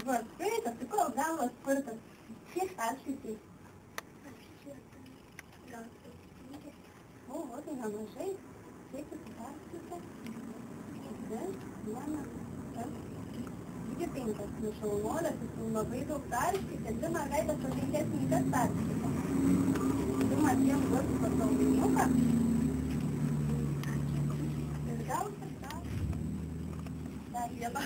Va, skaito, tai kol galvas spurtas. Kiek perskaitys? O, tai nemažai. Kiek tu perskaitė? 2, 1, 5. Nu, šaunuolis, jis labai daug perskaitė. 2 mergaitės po 5 knygas perskaitė. 2 matiem duoti pasauliniuką. Ir gausi, dar vieną.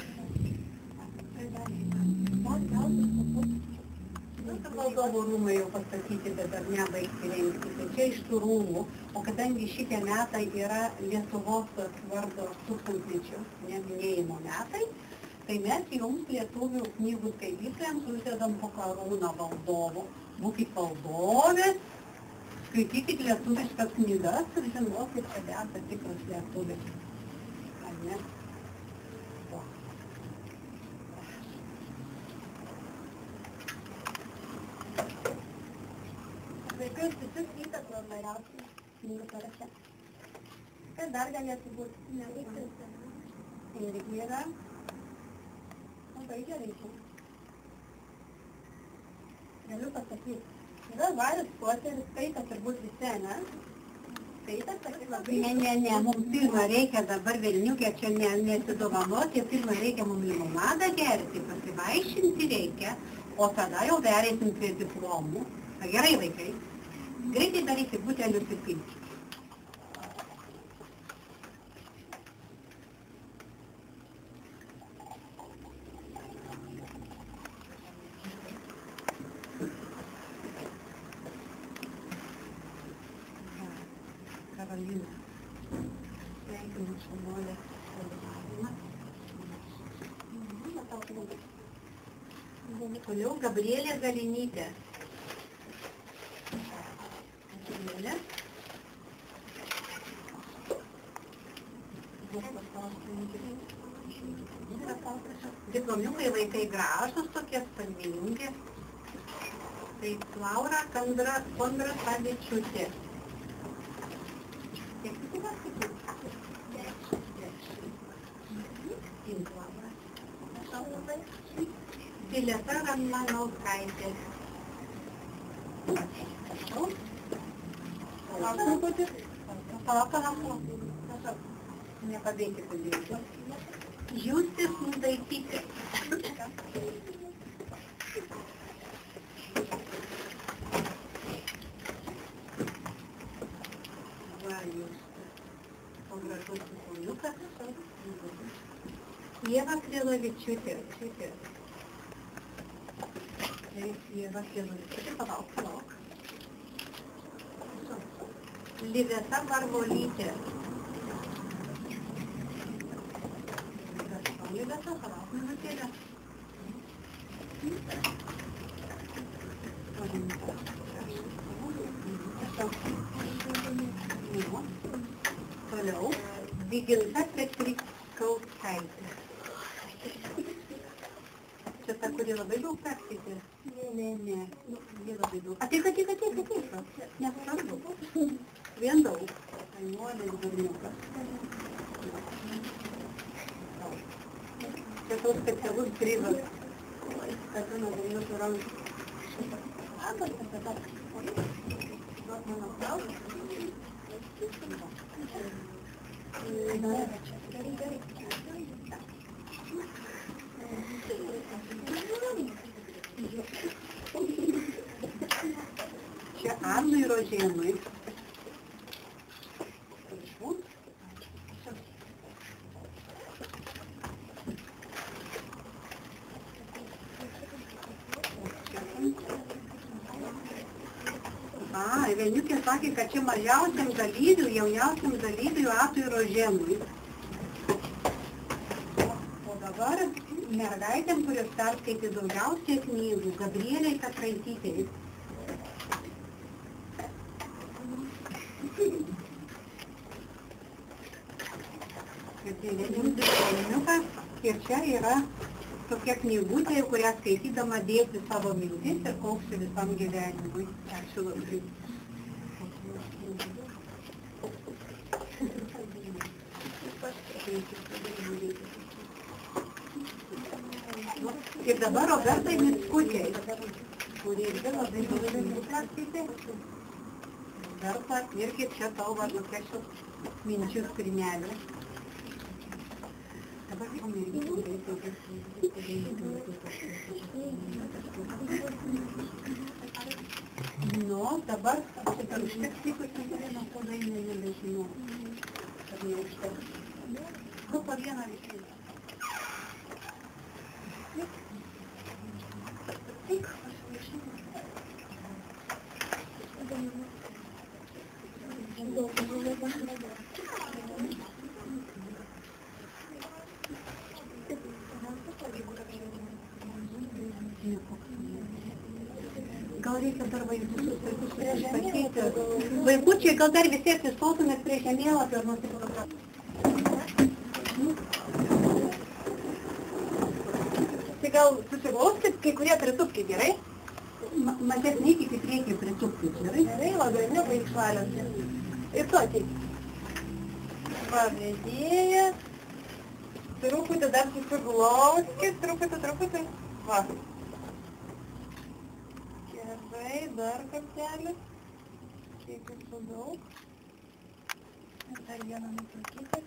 Valdovų rūmai jau pastatyti, bet dar nebaigti rengti. Tai čia iš tų rūmų, o kadangi šitie metai yra Lietuvos vardo tūkstantmečio neminėjimo metai, tai mes jums lietuvių knygų skaitytojams uždedam po karūną valdovų. Būkit valdovės, skaitykit lietuviškas knygas ir žinokit, kad esate tikras lietuvis. Ar ne? Vaikus visus rytas normaliausiai knygų paraše. Kas dar galėtų būti? Nevykstas. Irgi yra. Labai gerai čia. Galiu pasakyti. Yra Haris Poteris, skaito turbūt visi, ne? Skaitas, tai labai... Ne, mums pirmą reikia dabar velniukė čia nesidovanoti, pirmą reikia mums limonadą gerti, pasivaišinti reikia, o tada jau pereisim prie diplomų. Gerai, vaikai. Greitai daryti butelius ir pilti. Karolina. Sveikinu šaunuolę dalyvavimą. Toliau Gabrielė Galinytė. Diplomiukai vaikai gražus, tokie spalvingi. Tai Laura Kondratavičiūtė. Kiek tu pasakyti? 10. Laura. Dileta Ramanauskaitė. Palauk. Nepabėgti padėti. Justis Nudaitytė. Va, Justis. O gražus įkūniukas. Ieva Krilavičiūtė. Ieva Krilavičiūtė. Palauk. Liveta Barbolytė. Liveta, palauk minutėlę. Toliau. Vyginta Petrikauskaitė. Čia ta, kuri labai daug perskaitė? Ne. Jie labai daug. Ateik. Nesvarbu. Vien daug. Ainuolės berniukas. Čia toks specialus prizas. Kad tu nuo rankų. Duok mano klausimą. Čia Arnui Rožėnui. Vieniukė sakė, kad čia mažiausiam dalyvių, jauniausiam dalyvių Atui Rožėnui. O dabar mergaitėm, kurios perskaitė daugiausiai knygų, Gabrielei Katraitytei. Jums diplomiukas ir čia yra tokia knygutė, kurią skaitydama dėsiu savo mintis ir kaupsiu visam gyvenimui. Ačiū labai. Ir dabar Robertai Mickutei, kuri irgi labai daug knygų perskaitė. Roberta, irgi čia tau va tokių minčių skrynelių. Dabar nu, dabar šitą užteks likusių vieną padainę nebežinau. Ar neužteks. Nu, po vieną visi. Gal reikia dar vaikus prieš pasakyti. Vaikučiai, gal dar visi atsistotumėt prie žemėlapio ir nusifotografuoti. Tai gal susiglauskit, kai kurie pritupkit, gerai? Mažesniai iki priekį pritupkit, gerai? Gerai, labai nebaigšvaliuose. Ir tu ateik. Pavėdėjęs. Truputį dar susiglauskit, truputį. Va. Gerai, dar kartelį. Kiek jūsų daug. Ir dar vieną nutrakykite.